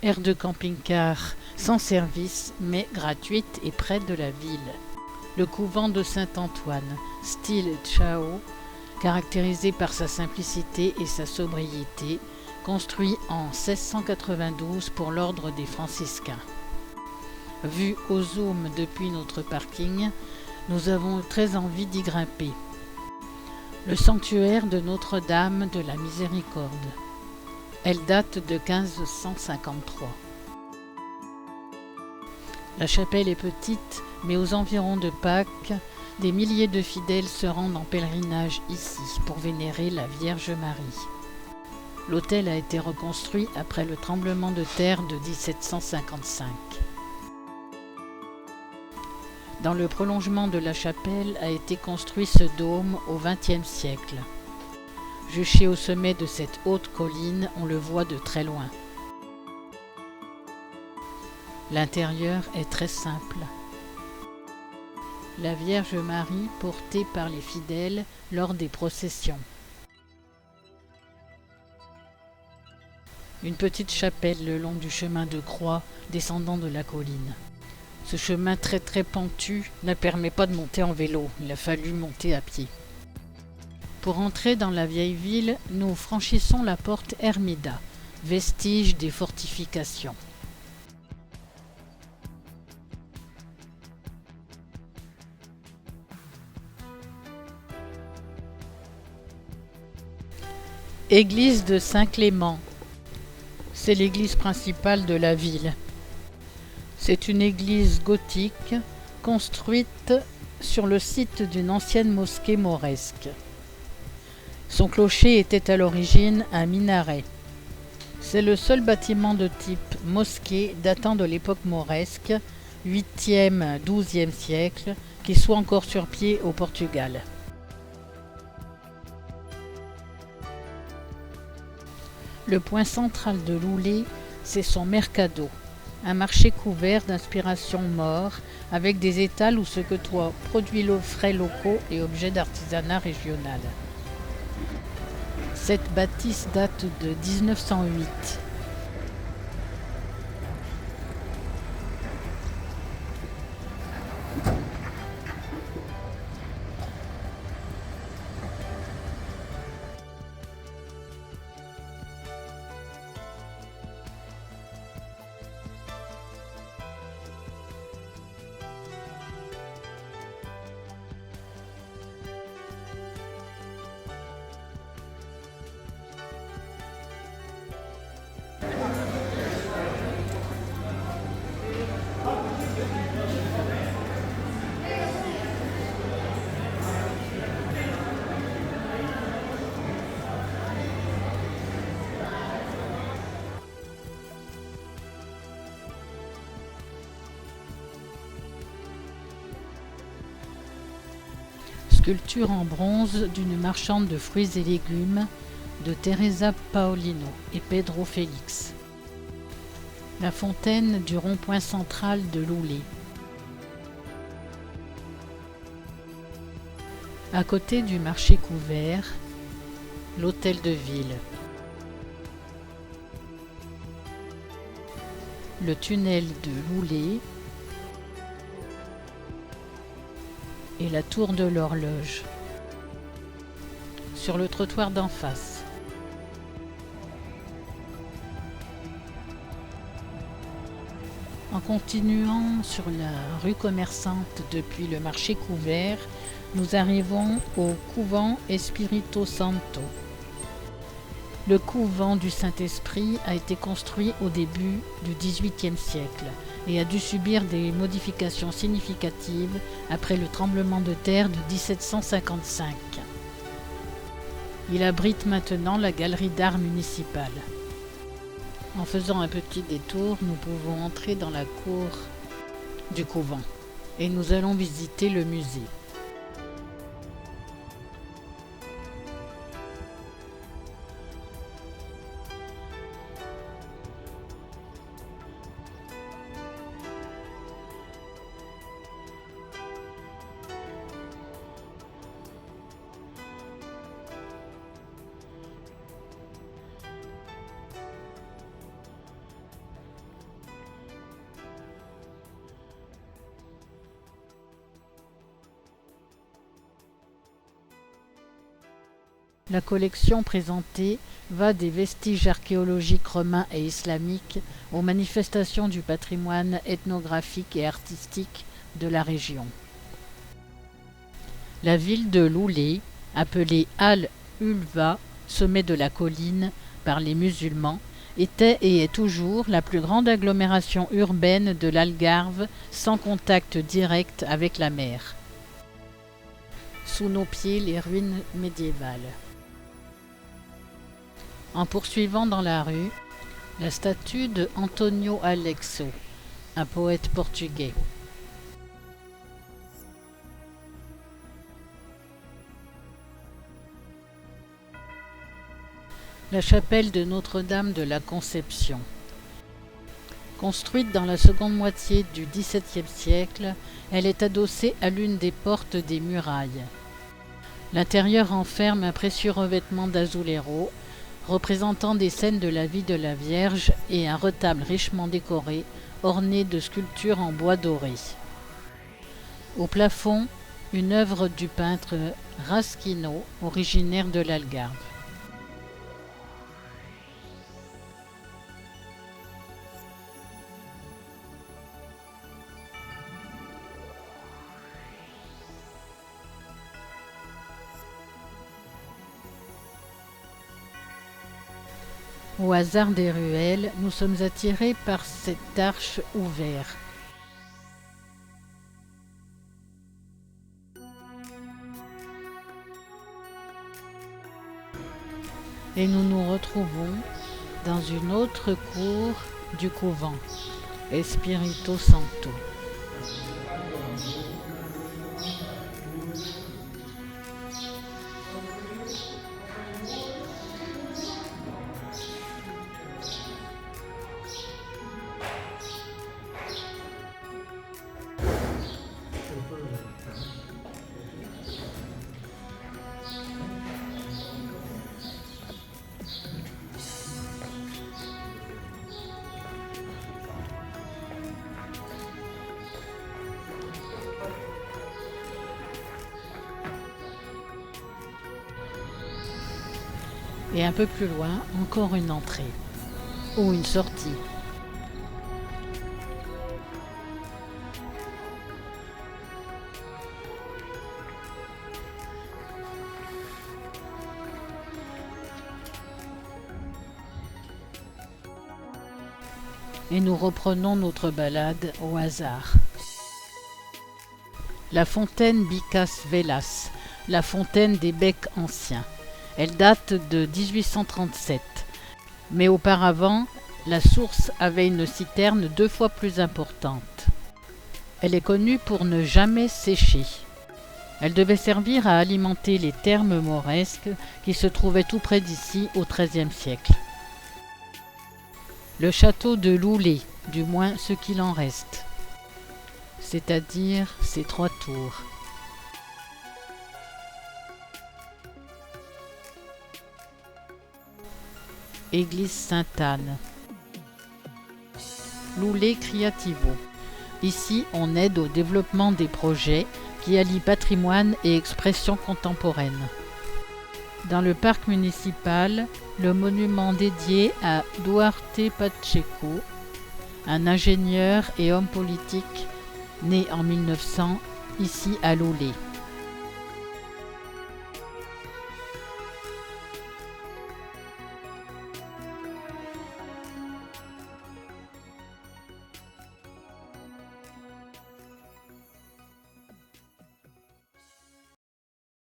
Aire de camping-car sans service mais gratuite et près de la ville. Le couvent de Saint-Antoine, style Chao, caractérisé par sa simplicité et sa sobriété, construit en 1692 pour l'ordre des franciscains. Vu au zoom depuis notre parking, nous avons très envie d'y grimper. Le sanctuaire de Notre-Dame de la Miséricorde. Elle date de 1553. La chapelle est petite, mais aux environs de Pâques, des milliers de fidèles se rendent en pèlerinage ici pour vénérer la Vierge Marie. L'autel a été reconstruit après le tremblement de terre de 1755. Dans le prolongement de la chapelle a été construit ce dôme au XXe siècle. Juché au sommet de cette haute colline, on le voit de très loin. L'intérieur est très simple. La Vierge Marie portée par les fidèles lors des processions. Une petite chapelle le long du chemin de croix descendant de la colline. Ce chemin très pentu ne permet pas de monter en vélo, il a fallu monter à pied. Pour entrer dans la vieille ville, nous franchissons la porte Ermida, vestige des fortifications. Église de Saint-Clément. C'est l'église principale de la ville. C'est une église gothique construite sur le site d'une ancienne mosquée mauresque. Son clocher était à l'origine un minaret. C'est le seul bâtiment de type mosquée datant de l'époque mauresque, 8e-12e siècle, qui soit encore sur pied au Portugal. Le point central de Loulé, c'est son mercado, un marché couvert d'inspiration maure, avec des étals où se côtoient produits frais locaux et objets d'artisanat régional. Cette bâtisse date de 1908. Sculpture en bronze d'une marchande de fruits et légumes de Teresa Paolino et Pedro Félix. La fontaine du rond-point central de Loulé. À côté du marché couvert, l'hôtel de ville. Le tunnel de Loulé et la tour de l'horloge. Sur le trottoir d'en face. En continuant sur la rue commerçante depuis le marché couvert, nous arrivons au couvent Espírito Santo. Le couvent du Saint-Esprit a été construit au début du XVIIIe siècle et a dû subir des modifications significatives après le tremblement de terre de 1755. Il abrite maintenant la galerie d'art municipale. En faisant un petit détour, nous pouvons entrer dans la cour du couvent et nous allons visiter le musée. La collection présentée va des vestiges archéologiques romains et islamiques aux manifestations du patrimoine ethnographique et artistique de la région. La ville de Loulé, appelée Al-Ulva, sommet de la colline par les musulmans, était et est toujours la plus grande agglomération urbaine de l'Algarve sans contact direct avec la mer. Sous nos pieds, les ruines médiévales. En poursuivant dans la rue, la statue de Antonio Aleixo, un poète portugais. La chapelle de Notre-Dame de la Conception. Construite dans la seconde moitié du XVIIe siècle, elle est adossée à l'une des portes des murailles. L'intérieur renferme un précieux revêtement d'azulejos représentant des scènes de la vie de la Vierge et un retable richement décoré, orné de sculptures en bois doré. Au plafond, une œuvre du peintre Rasquinot, originaire de l'Algarve. Au hasard des ruelles, nous sommes attirés par cette arche ouverte. Et nous nous retrouvons dans une autre cour du couvent, Espírito Santo. Et un peu plus loin, encore une entrée, ou une sortie. Et nous reprenons notre balade au hasard. La fontaine Bicas Velas, la fontaine des becs anciens. Elle date de 1837, mais auparavant, la source avait une citerne 2 fois plus importante. Elle est connue pour ne jamais sécher. Elle devait servir à alimenter les thermes mauresques qui se trouvaient tout près d'ici au XIIIe siècle. Le château de Loulé, du moins ce qu'il en reste, c'est-à-dire ses 3 tours. Église Sainte-Anne. Loulé Creativo. Ici, on aide au développement des projets qui allient patrimoine et expression contemporaine. Dans le parc municipal, le monument dédié à Duarte Pacheco, un ingénieur et homme politique né en 1900, ici à Loulé.